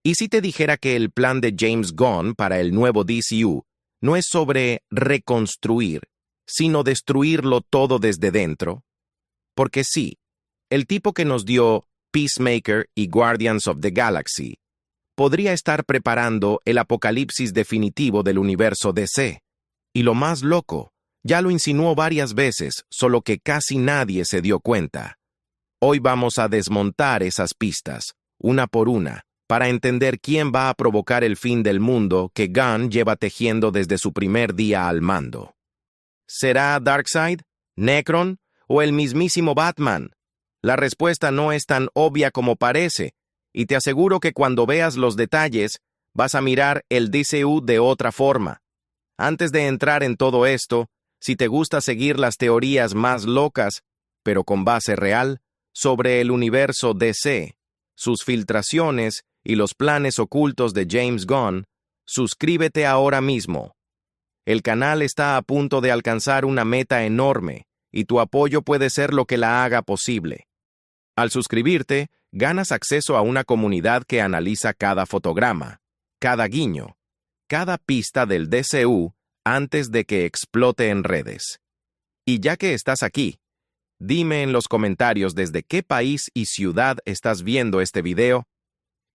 ¿Y si te dijera que el plan de James Gunn para el nuevo DCU no es sobre reconstruir, sino destruirlo todo desde dentro? Porque sí, el tipo que nos dio Peacemaker y Guardians of the Galaxy podría estar preparando el apocalipsis definitivo del universo DC. Y lo más loco, ya lo insinuó varias veces, solo que casi nadie se dio cuenta. Hoy vamos a desmontar esas pistas, una por una, para entender quién va a provocar el fin del mundo que Gunn lleva tejiendo desde su primer día al mando. ¿Será Darkseid, Nekron o el mismísimo Batman? La respuesta no es tan obvia como parece, y te aseguro que cuando veas los detalles, vas a mirar el DCU de otra forma. Antes de entrar en todo esto, si te gusta seguir las teorías más locas, pero con base real, sobre el universo DC, sus filtraciones y los planes ocultos de James Gunn, suscríbete ahora mismo. El canal está a punto de alcanzar una meta enorme, y tu apoyo puede ser lo que la haga posible. Al suscribirte, ganas acceso a una comunidad que analiza cada fotograma, cada guiño, cada pista del DCU antes de que explote en redes. Y ya que estás aquí, dime en los comentarios desde qué país y ciudad estás viendo este video,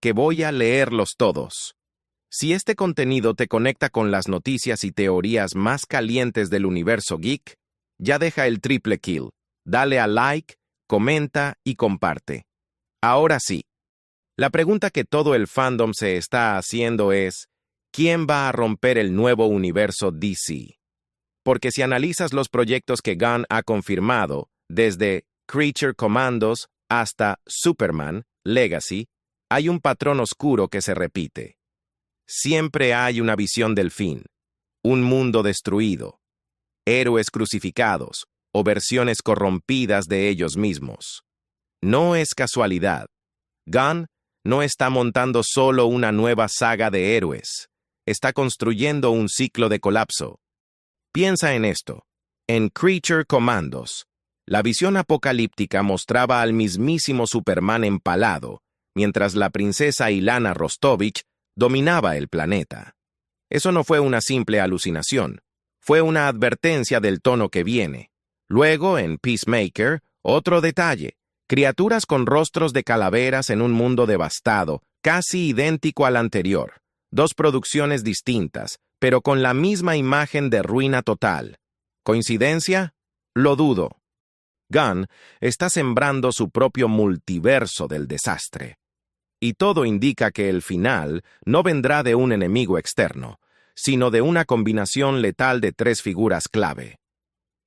que voy a leerlos todos. Si este contenido te conecta con las noticias y teorías más calientes del universo geek, ya deja el triple kill, dale a like, comenta y comparte. Ahora sí, la pregunta que todo el fandom se está haciendo es, ¿quién va a romper el nuevo universo DC? Porque si analizas los proyectos que Gunn ha confirmado, desde Creature Commandos hasta Superman, Legacy, hay un patrón oscuro que se repite. Siempre hay una visión del fin, un mundo destruido, héroes crucificados o versiones corrompidas de ellos mismos. No es casualidad. Gunn no está montando solo una nueva saga de héroes, está construyendo un ciclo de colapso. Piensa en esto. En Creature Commandos, la visión apocalíptica mostraba al mismísimo Superman empalado, mientras la princesa Ilana Rostovich dominaba el planeta. Eso no fue una simple alucinación, fue una advertencia del tono que viene. Luego, en Peacemaker, otro detalle. Criaturas con rostros de calaveras en un mundo devastado, casi idéntico al anterior. Dos producciones distintas, pero con la misma imagen de ruina total. ¿Coincidencia? Lo dudo. Gunn está sembrando su propio multiverso del desastre. Y todo indica que el final no vendrá de un enemigo externo, sino de una combinación letal de tres figuras clave: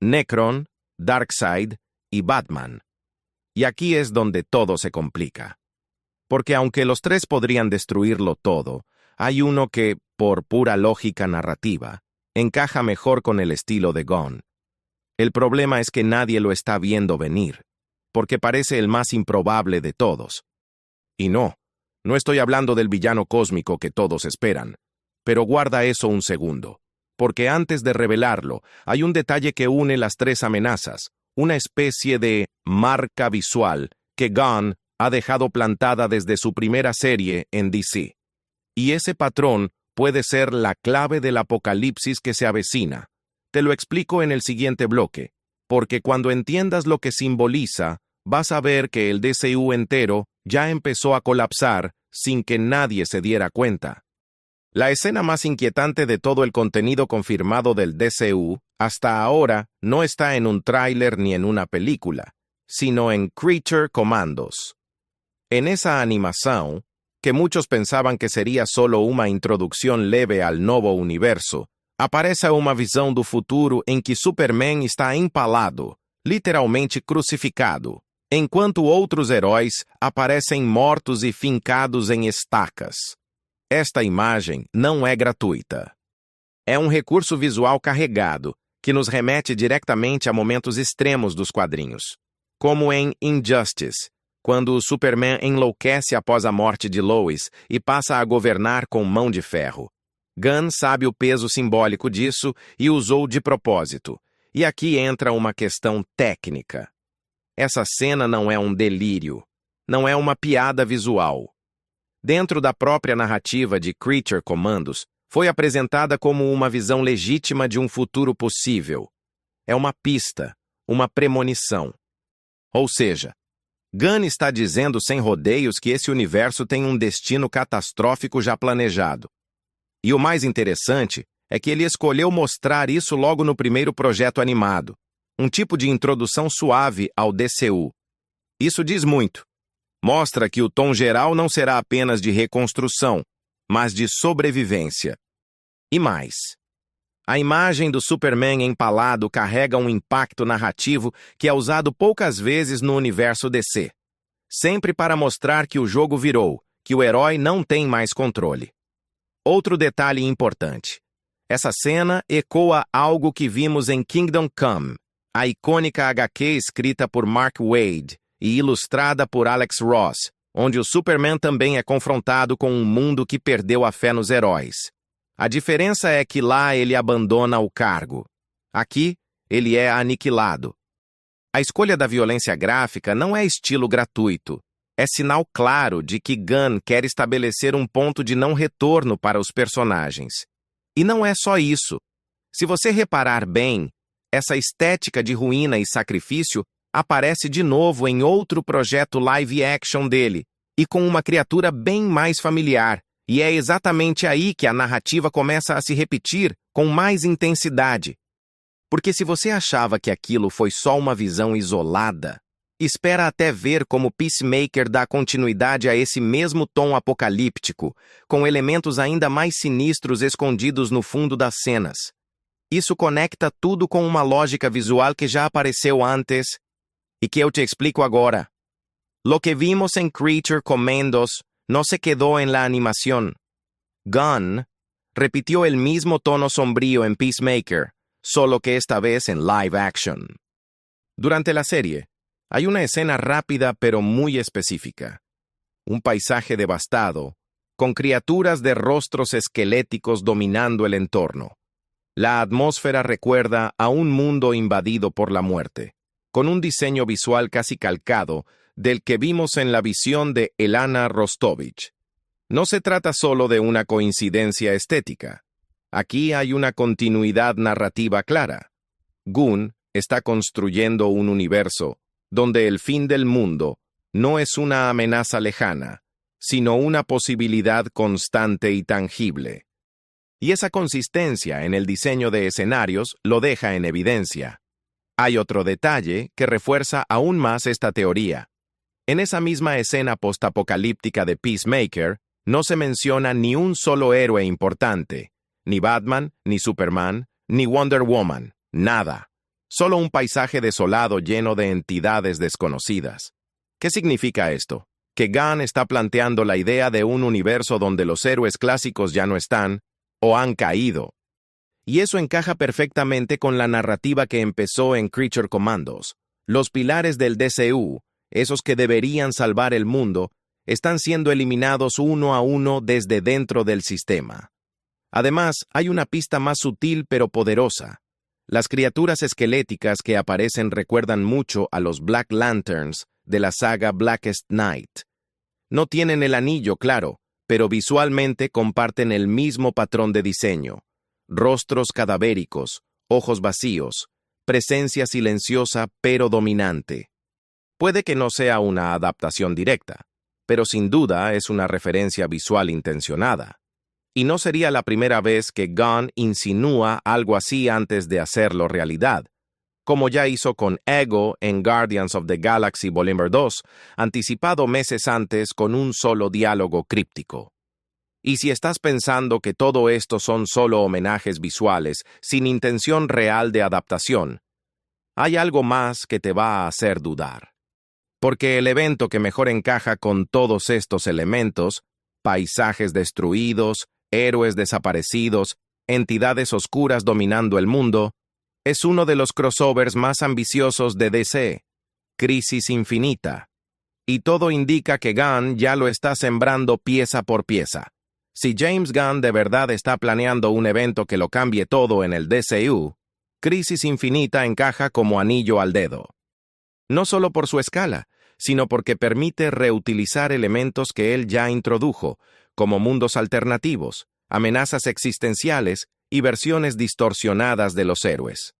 Nekron, Darkseid y Batman. Y aquí es donde todo se complica. Porque aunque los tres podrían destruirlo todo, hay uno que, por pura lógica narrativa, encaja mejor con el estilo de Gunn. El problema es que nadie lo está viendo venir, porque parece el más improbable de todos. Y no estoy hablando del villano cósmico que todos esperan, pero guarda eso un segundo, porque antes de revelarlo, hay un detalle que une las tres amenazas, una especie de marca visual que Gunn ha dejado plantada desde su primera serie en DC. Y ese patrón puede ser la clave del apocalipsis que se avecina. Te lo explico en el siguiente bloque, porque cuando entiendas lo que simboliza, vas a ver que el DCU entero ya empezó a colapsar sin que nadie se diera cuenta. La escena más inquietante de todo el contenido confirmado del DCU hasta ahora no está en un tráiler ni en una película, sino en Creature Commandos. En esa animación, que muchos pensaban que seria solo uma introdução leve al novo universo, aparece uma visão do futuro em que Superman está empalado, literalmente crucificado, enquanto outros heróis aparecem mortos e fincados em estacas. Esta imagem não é gratuita. É um recurso visual carregado, que nos remete diretamente a momentos extremos dos quadrinhos, como em Injustice, quando o Superman enlouquece após a morte de Lois e passa a governar com mão de ferro. Gunn sabe o peso simbólico disso e usou de propósito. E aqui entra uma questão técnica. Essa cena não é um delírio, não é uma piada visual. dentro da própria narrativa de Creature Commandos, foi apresentada como uma visão legítima de um futuro possível. É uma pista, uma premonição. Ou seja, Gunn está dizendo sem rodeios que esse universo tem um destino catastrófico já planejado. E o mais interessante é que ele escolheu mostrar isso logo no primeiro projeto animado, um tipo de introdução suave ao DCU. Isso diz muito. Mostra que o tom geral não será apenas de reconstrução, mas de sobrevivência. E mais, a imagem do Superman empalado carrega um impacto narrativo que é usado poucas vezes no universo DC, sempre para mostrar que o jogo virou, que o herói não tem mais controle. Outro detalhe importante. Essa cena ecoa algo que vimos em Kingdom Come, a icônica HQ escrita por Mark Waid e ilustrada por Alex Ross, onde o Superman também é confrontado com um mundo que perdeu a fé nos heróis. A diferença é que lá ele abandona o cargo. Aqui, ele é aniquilado. A escolha da violência gráfica não é estilo gratuito. É sinal claro de que Gunn quer estabelecer um ponto de não retorno para os personagens. E não é só isso. Se você reparar bem, essa estética de ruína e sacrifício aparece de novo em outro projeto live action dele, e com uma criatura bem mais familiar, e é exatamente aí que a narrativa começa a se repetir com mais intensidade. Porque se você achava que aquilo foi só uma visão isolada, espera até ver como Peacemaker dá continuidade a esse mesmo tom apocalíptico, com elementos ainda mais sinistros escondidos no fundo das cenas. Isso conecta tudo com uma lógica visual que já apareceu antes e que eu te explico agora. Lo que vimos en Creature Commandos no se quedó en la animación. Gunn repitió el mismo tono sombrío en Peacemaker, solo que esta vez en live action. Durante la serie, hay una escena rápida pero muy específica. Un paisaje devastado, con criaturas de rostros esqueléticos dominando el entorno. La atmósfera recuerda a un mundo invadido por la muerte, con un diseño visual casi calcado del que vimos en la visión de Elana Rostovich. No se trata solo de una coincidencia estética. Aquí hay una continuidad narrativa clara. Gunn está construyendo un universo donde el fin del mundo no es una amenaza lejana, sino una posibilidad constante y tangible. Y esa consistencia en el diseño de escenarios lo deja en evidencia. Hay otro detalle que refuerza aún más esta teoría. En esa misma escena postapocalíptica de Peacemaker, no se menciona ni un solo héroe importante, ni Batman, ni Superman, ni Wonder Woman, nada. Solo un paisaje desolado lleno de entidades desconocidas. ¿Qué significa esto? Que Gunn está planteando la idea de un universo donde los héroes clásicos ya no están, o han caído. Y eso encaja perfectamente con la narrativa que empezó en Creature Commandos. Los pilares del DCU, esos que deberían salvar el mundo, están siendo eliminados uno a uno desde dentro del sistema. Además, hay una pista más sutil pero poderosa. Las criaturas esqueléticas que aparecen recuerdan mucho a los Black Lanterns de la saga Blackest Night. No tienen el anillo, claro, pero visualmente comparten el mismo patrón de diseño. Rostros cadavéricos, ojos vacíos, presencia silenciosa pero dominante. Puede que no sea una adaptación directa, pero sin duda es una referencia visual intencionada. Y no sería la primera vez que Gunn insinúa algo así antes de hacerlo realidad, como ya hizo con Ego en Guardians of the Galaxy Vol. 2, anticipado meses antes con un solo diálogo críptico. Y si estás pensando que todo esto son solo homenajes visuales, sin intención real de adaptación, hay algo más que te va a hacer dudar. Porque el evento que mejor encaja con todos estos elementos, paisajes destruidos, héroes desaparecidos, entidades oscuras dominando el mundo, es uno de los crossovers más ambiciosos de DC, Crisis Infinita. Y todo indica que Gunn ya lo está sembrando pieza por pieza. Si James Gunn de verdad está planeando un evento que lo cambie todo en el DCU, Crisis Infinita encaja como anillo al dedo. No solo por su escala, sino porque permite reutilizar elementos que él ya introdujo, como mundos alternativos, amenazas existenciales y versiones distorsionadas de los héroes.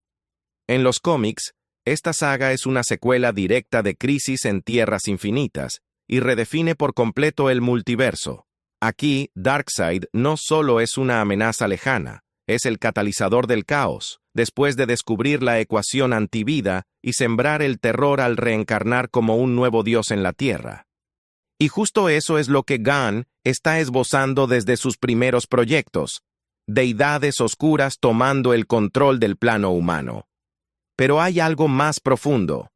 En los cómics, esta saga es una secuela directa de Crisis en Tierras Infinitas y redefine por completo el multiverso. Aquí, Darkseid no solo es una amenaza lejana, es el catalizador del caos, después de descubrir la ecuación antivida y sembrar el terror al reencarnar como un nuevo dios en la Tierra. Y justo eso es lo que Gunn está esbozando desde sus primeros proyectos, deidades oscuras tomando el control del plano humano. Pero hay algo más profundo.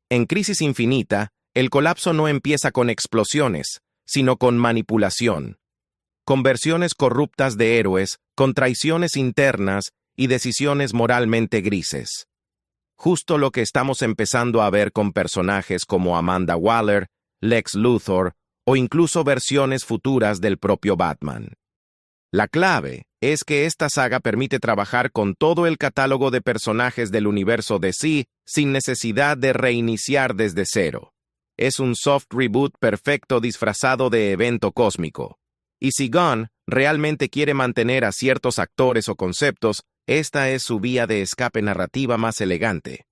En Crisis Infinita, el colapso no empieza con explosiones, sino con manipulación. Con versiones corruptas de héroes, con traiciones internas y decisiones moralmente grises. Justo lo que estamos empezando a ver con personajes como Amanda Waller, Lex Luthor o incluso versiones futuras del propio Batman. La clave es que esta saga permite trabajar con todo el catálogo de personajes del universo DC sin necesidad de reiniciar desde cero. Es un soft reboot perfecto disfrazado de evento cósmico. Y si Gunn realmente quiere mantener a ciertos actores o conceptos, esta es su vía de escape narrativa más elegante.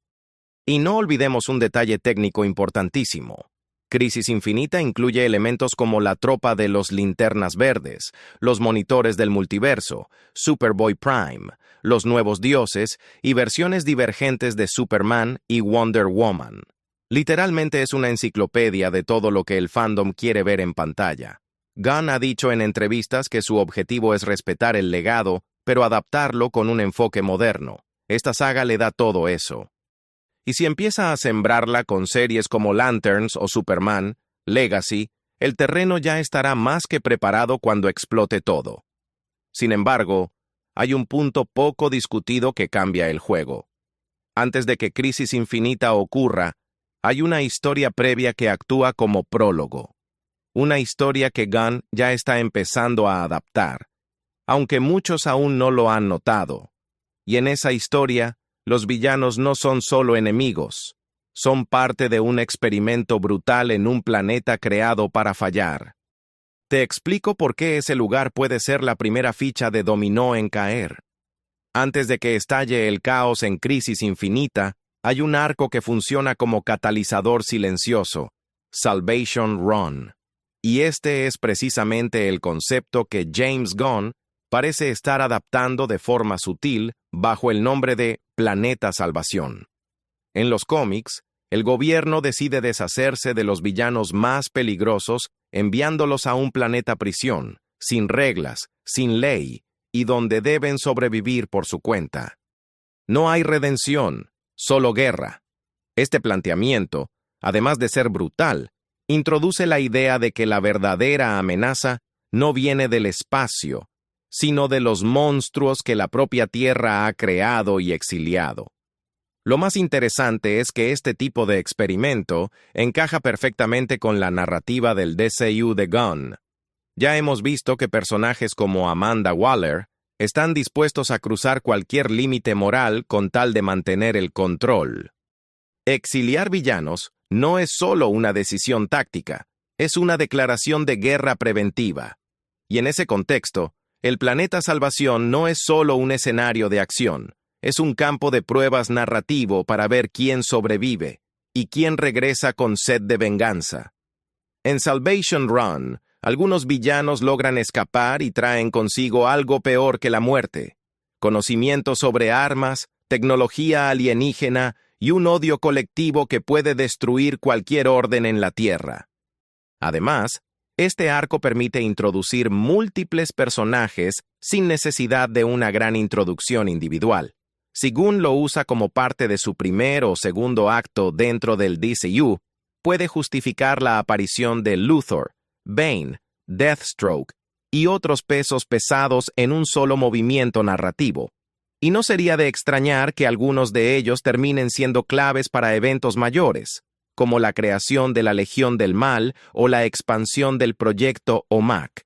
Y no olvidemos un detalle técnico importantísimo. Crisis Infinita incluye elementos como la tropa de los Linternas Verdes, los monitores del multiverso, Superboy Prime, los nuevos dioses y versiones divergentes de Superman y Wonder Woman. Literalmente es una enciclopedia de todo lo que el fandom quiere ver en pantalla. Gunn ha dicho en entrevistas que su objetivo es respetar el legado, pero adaptarlo con un enfoque moderno. Esta saga le da todo eso. Y si empieza a sembrarla con series como Lanterns o Superman, Legacy, el terreno ya estará más que preparado cuando explote todo. Sin embargo, hay un punto poco discutido que cambia el juego. Antes de que Crisis Infinita ocurra, hay una historia previa que actúa como prólogo. Una historia que Gunn ya está empezando a adaptar, aunque muchos aún no lo han notado. Y en esa historia, los villanos no son solo enemigos, son parte de un experimento brutal en un planeta creado para fallar. Te explico por qué ese lugar puede ser la primera ficha de dominó en caer. Antes de que estalle el caos en Crisis Infinita, hay un arco que funciona como catalizador silencioso, Salvation Run. Y este es precisamente el concepto que James Gunn parece estar adaptando de forma sutil bajo el nombre de Planeta Salvación. En los cómics, el gobierno decide deshacerse de los villanos más peligrosos enviándolos a un planeta prisión, sin reglas, sin ley, y donde deben sobrevivir por su cuenta. No hay redención, solo guerra. Este planteamiento, además de ser brutal, introduce la idea de que la verdadera amenaza no viene del espacio, sino de los monstruos que la propia Tierra ha creado y exiliado. Lo más interesante es que este tipo de experimento encaja perfectamente con la narrativa del DCU de Gunn. Ya hemos visto que personajes como Amanda Waller están dispuestos a cruzar cualquier límite moral con tal de mantener el control. Exiliar villanos no es solo una decisión táctica, es una declaración de guerra preventiva. Y en ese contexto, el Planeta Salvación no es solo un escenario de acción, es un campo de pruebas narrativo para ver quién sobrevive y quién regresa con sed de venganza. En Salvation Run, algunos villanos logran escapar y traen consigo algo peor que la muerte: conocimiento sobre armas, tecnología alienígena y un odio colectivo que puede destruir cualquier orden en la Tierra. Además, este arco permite introducir múltiples personajes sin necesidad de una gran introducción individual. Si Gunn lo usa como parte de su primer o segundo acto dentro del DCU, puede justificar la aparición de Luthor, Bane, Deathstroke y otros pesos pesados en un solo movimiento narrativo. Y no sería de extrañar que algunos de ellos terminen siendo claves para eventos mayores, como la creación de la Legión del Mal o la expansión del proyecto OMAC.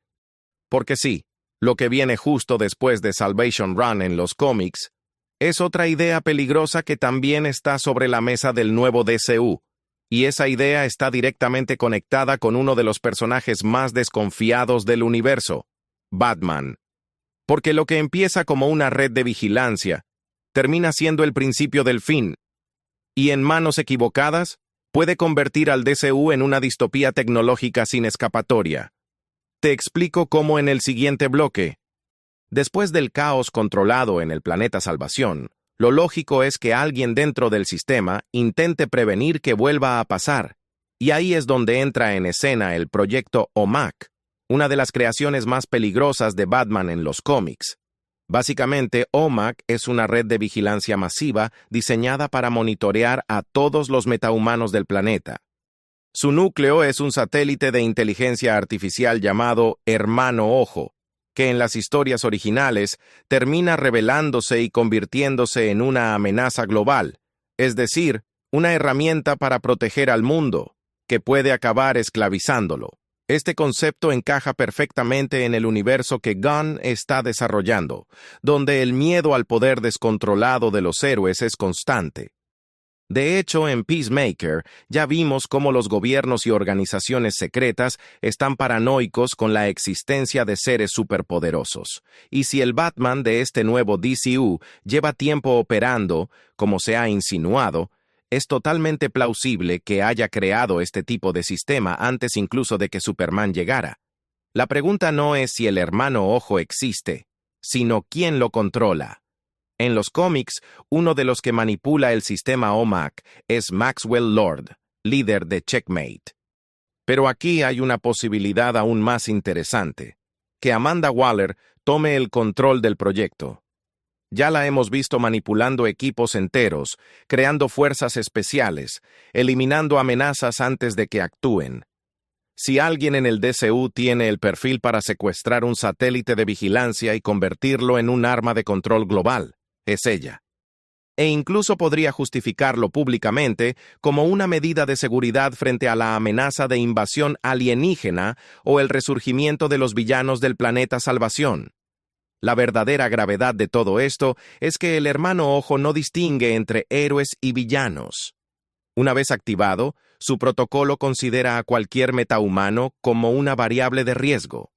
Porque sí, lo que viene justo después de Salvation Run en los cómics es otra idea peligrosa que también está sobre la mesa del nuevo DCU: Y esa idea está directamente conectada con uno de los personajes más desconfiados del universo, Batman. Porque lo que empieza como una red de vigilancia termina siendo el principio del fin, y en manos equivocadas puede convertir al DCU en una distopía tecnológica sin escapatoria. Te explico cómo en el siguiente bloque. Después del caos controlado en el planeta Salvación, lo lógico es que alguien dentro del sistema intente prevenir que vuelva a pasar, y ahí es donde entra en escena el proyecto OMAC, una de las creaciones más peligrosas de Batman en los cómics. Básicamente, OMAC es una red de vigilancia masiva diseñada para monitorear a todos los metahumanos del planeta. Su núcleo es un satélite de inteligencia artificial llamado Hermano Ojo, que en las historias originales termina revelándose y convirtiéndose en una amenaza global, es decir, una herramienta para proteger al mundo, que puede acabar esclavizándolo. Este concepto encaja perfectamente en el universo que Gunn está desarrollando, donde el miedo al poder descontrolado de los héroes es constante. De hecho, en Peacemaker ya vimos cómo los gobiernos y organizaciones secretas están paranoicos con la existencia de seres superpoderosos. Y si el Batman de este nuevo DCU lleva tiempo operando, como se ha insinuado, es totalmente plausible que haya creado este tipo de sistema antes incluso de que Superman llegara. La pregunta no es si el Hermano Ojo existe, sino quién lo controla. En los cómics, uno de los que manipula el sistema OMAC es Maxwell Lord, líder de Checkmate. Pero aquí hay una posibilidad aún más interesante, que Amanda Waller tome el control del proyecto. Ya la hemos visto manipulando equipos enteros, creando fuerzas especiales, eliminando amenazas antes de que actúen. Si alguien en el DCU tiene el perfil para secuestrar un satélite de vigilancia y convertirlo en un arma de control global, es ella. E incluso podría justificarlo públicamente como una medida de seguridad frente a la amenaza de invasión alienígena o el resurgimiento de los villanos del planeta Salvación. La verdadera gravedad de todo esto es que el Hermano Ojo no distingue entre héroes y villanos. Una vez activado, su protocolo considera a cualquier metahumano como una variable de riesgo.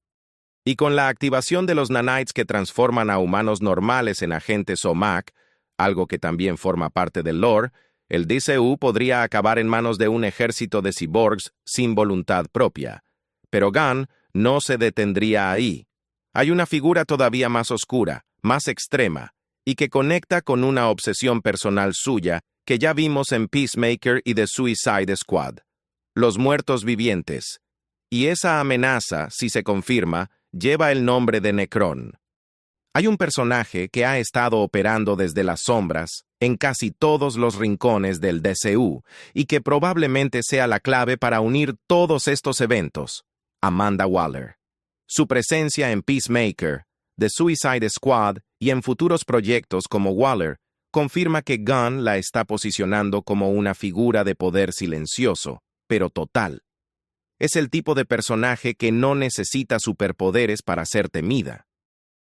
Y con la activación de los nanites que transforman a humanos normales en agentes OMAC, algo que también forma parte del lore, el DCU podría acabar en manos de un ejército de cyborgs sin voluntad propia. Pero Gunn no se detendría ahí. Hay una figura todavía más oscura, más extrema, y que conecta con una obsesión personal suya que ya vimos en Peacemaker y The Suicide Squad: los muertos vivientes. Y esa amenaza, si se confirma, lleva el nombre de Necron. Hay un personaje que ha estado operando desde las sombras en casi todos los rincones del DCU y que probablemente sea la clave para unir todos estos eventos: Amanda Waller. Su presencia en Peacemaker, The Suicide Squad y en futuros proyectos como Waller confirma que Gunn la está posicionando como una figura de poder silencioso, pero total. Es el tipo de personaje que no necesita superpoderes para ser temida.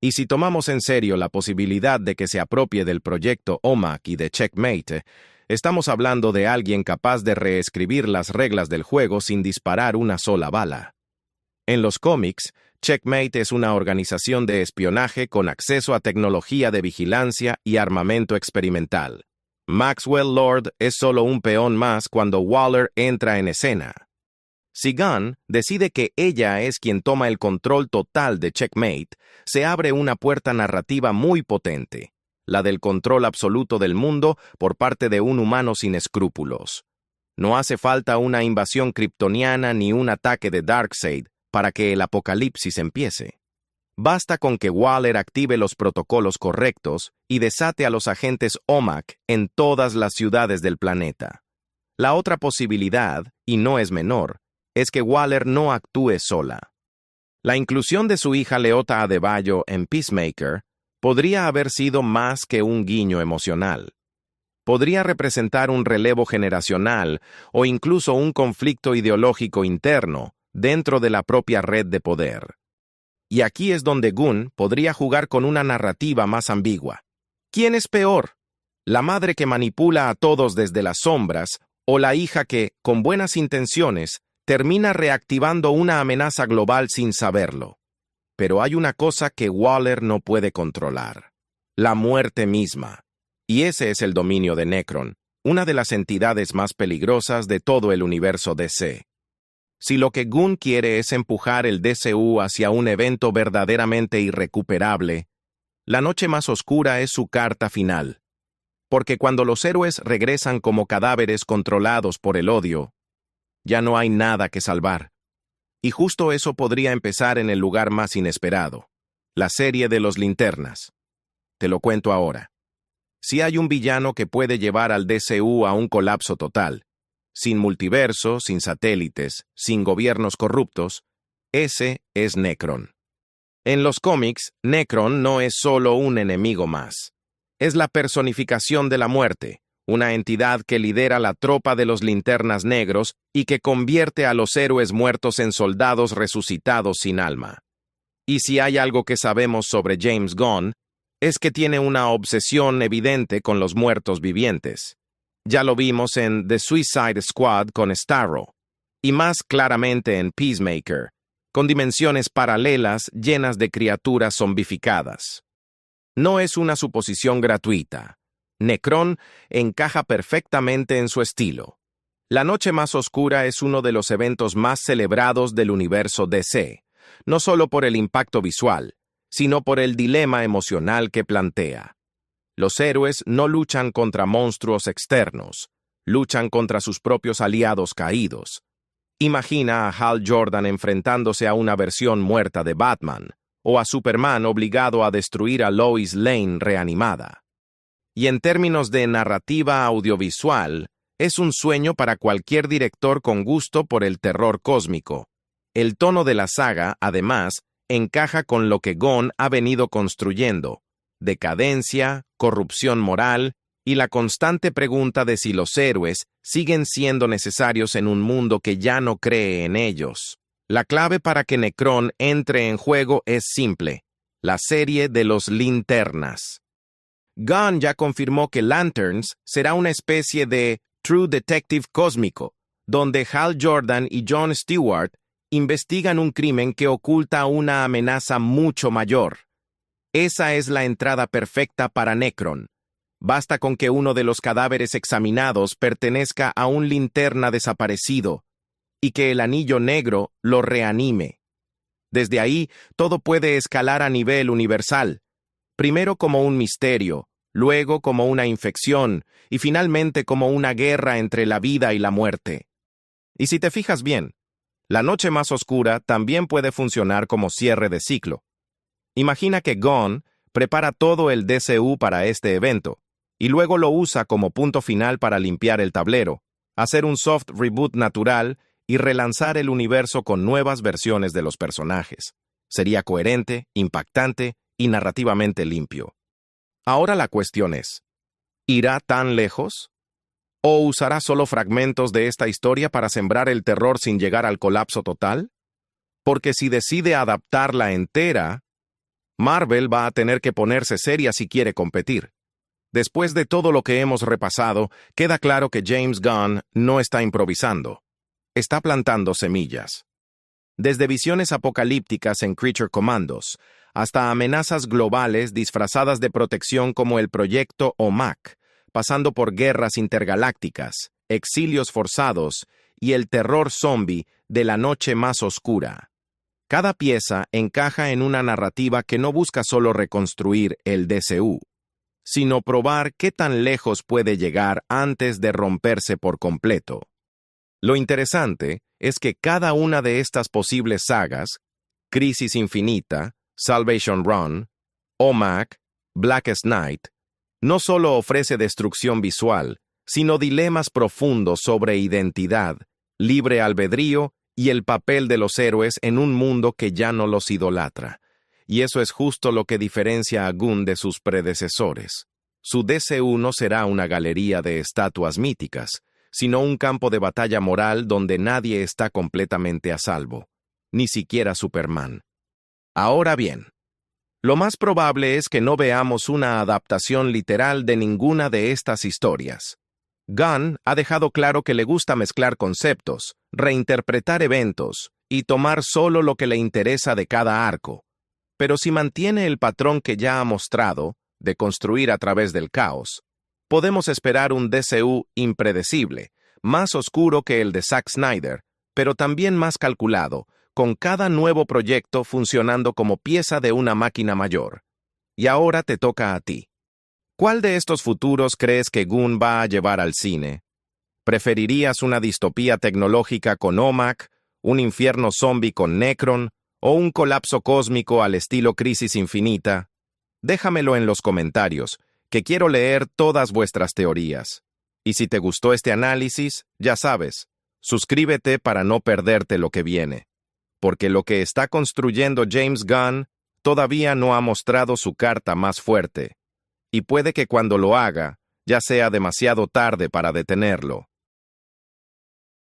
Y si tomamos en serio la posibilidad de que se apropie del proyecto OMAC y de Checkmate, estamos hablando de alguien capaz de reescribir las reglas del juego sin disparar una sola bala. En los cómics, Checkmate es una organización de espionaje con acceso a tecnología de vigilancia y armamento experimental. Maxwell Lord es solo un peón más cuando Waller entra en escena. Si Gunn decide que ella es quien toma el control total de Checkmate, se abre una puerta narrativa muy potente, la del control absoluto del mundo por parte de un humano sin escrúpulos. No hace falta una invasión kryptoniana ni un ataque de Darkseid para que el apocalipsis empiece. Basta con que Waller active los protocolos correctos y desate a los agentes OMAC en todas las ciudades del planeta. La otra posibilidad, y no es menor, es que Waller no actúe sola. La inclusión de su hija Leota Adebayo en Peacemaker podría haber sido más que un guiño emocional. Podría representar un relevo generacional o incluso un conflicto ideológico interno dentro de la propia red de poder. Y aquí es donde Gunn podría jugar con una narrativa más ambigua. ¿Quién es peor? ¿La madre que manipula a todos desde las sombras O la hija que, con buenas intenciones, termina reactivando una amenaza global sin saberlo. Pero hay una cosa que Waller no puede controlar: la muerte misma. Y ese es el dominio de Nekron, una de las entidades más peligrosas de todo el universo DC. Si lo que Gunn quiere es empujar el DCU hacia un evento verdaderamente irrecuperable, la noche más oscura es su carta final. Porque cuando los héroes regresan como cadáveres controlados por el odio, ya no hay nada que salvar. Y justo eso podría empezar en el lugar más inesperado: la serie de los Linternas. Te lo cuento ahora. Si hay un villano que puede llevar al DCU a un colapso total, sin multiverso, sin satélites, sin gobiernos corruptos, ese es Nekron. En los cómics, Nekron no es solo un enemigo más. Es la personificación de la muerte, una entidad que lidera la tropa de los Linternas Negros y que convierte a los héroes muertos en soldados resucitados sin alma. Y si hay algo que sabemos sobre James Gunn, es que tiene una obsesión evidente con los muertos vivientes. Ya lo vimos en The Suicide Squad con Starro, y más claramente en Peacemaker, con dimensiones paralelas llenas de criaturas zombificadas. No es una suposición gratuita. Nekron encaja perfectamente en su estilo. La Noche Más Oscura es uno de los eventos más celebrados del universo DC, no solo por el impacto visual, sino por el dilema emocional que plantea. Los héroes no luchan contra monstruos externos, luchan contra sus propios aliados caídos. Imagina a Hal Jordan enfrentándose a una versión muerta de Batman, o a Superman obligado a destruir a Lois Lane reanimada. Y en términos de narrativa audiovisual, es un sueño para cualquier director con gusto por el terror cósmico. El tono de la saga, además, encaja con lo que Gunn ha venido construyendo: decadencia, corrupción moral y la constante pregunta de si los héroes siguen siendo necesarios en un mundo que ya no cree en ellos. La clave para que Nekron entre en juego es simple: la serie de los Linternas. Gunn ya confirmó que Lanterns será una especie de True Detective cósmico, donde Hal Jordan y Jon Stewart investigan un crimen que oculta una amenaza mucho mayor. Esa es la entrada perfecta para Nekron. Basta con que uno de los cadáveres examinados pertenezca a un linterna desaparecido y que el anillo negro lo reanime. Desde ahí, todo puede escalar a nivel universal. Primero como un misterio, luego como una infección y finalmente como una guerra entre la vida y la muerte. Y si te fijas bien, La Noche Más Oscura también puede funcionar como cierre de ciclo. Imagina que Gunn prepara todo el DCU para este evento, y luego lo usa como punto final para limpiar el tablero, hacer un soft reboot natural y relanzar el universo con nuevas versiones de los personajes. Sería coherente, impactante y narrativamente limpio. Ahora la cuestión es: ¿irá tan lejos? ¿O usará solo fragmentos de esta historia para sembrar el terror sin llegar al colapso total? Porque si decide adaptarla entera, Marvel va a tener que ponerse seria si quiere competir. Después de todo lo que hemos repasado, queda claro que James Gunn no está improvisando. Está plantando semillas. Desde visiones apocalípticas en Creature Commandos, hasta amenazas globales disfrazadas de protección como el Proyecto OMAC, pasando por guerras intergalácticas, exilios forzados y el terror zombie de La Noche Más Oscura. Cada pieza encaja en una narrativa que no busca solo reconstruir el DCU, sino probar qué tan lejos puede llegar antes de romperse por completo. Lo interesante es que cada una de estas posibles sagas, Crisis Infinita, Salvation Run, OMAC, Blackest Night, no solo ofrece destrucción visual, sino dilemas profundos sobre identidad, libre albedrío y el papel de los héroes en un mundo que ya no los idolatra. Y eso es justo lo que diferencia a Gunn de sus predecesores. Su DCU no será una galería de estatuas míticas, sino un campo de batalla moral donde nadie está completamente a salvo, ni siquiera Superman. Ahora bien, lo más probable es que no veamos una adaptación literal de ninguna de estas historias. Gunn ha dejado claro que le gusta mezclar conceptos, reinterpretar eventos y tomar solo lo que le interesa de cada arco. Pero si mantiene el patrón que ya ha mostrado, de construir a través del caos, podemos esperar un DCU impredecible, más oscuro que el de Zack Snyder, pero también más calculado, con cada nuevo proyecto funcionando como pieza de una máquina mayor. Y ahora te toca a ti. ¿Cuál de estos futuros crees que Gunn va a llevar al cine? ¿Preferirías una distopía tecnológica con OMAC, un infierno zombie con Necron o un colapso cósmico al estilo Crisis Infinita? Déjamelo en los comentarios, que quiero leer todas vuestras teorías. Y si te gustó este análisis, ya sabes, suscríbete para no perderte lo que viene. Porque lo que está construyendo James Gunn todavía no ha mostrado su carta más fuerte. Y puede que cuando lo haga, ya sea demasiado tarde para detenerlo.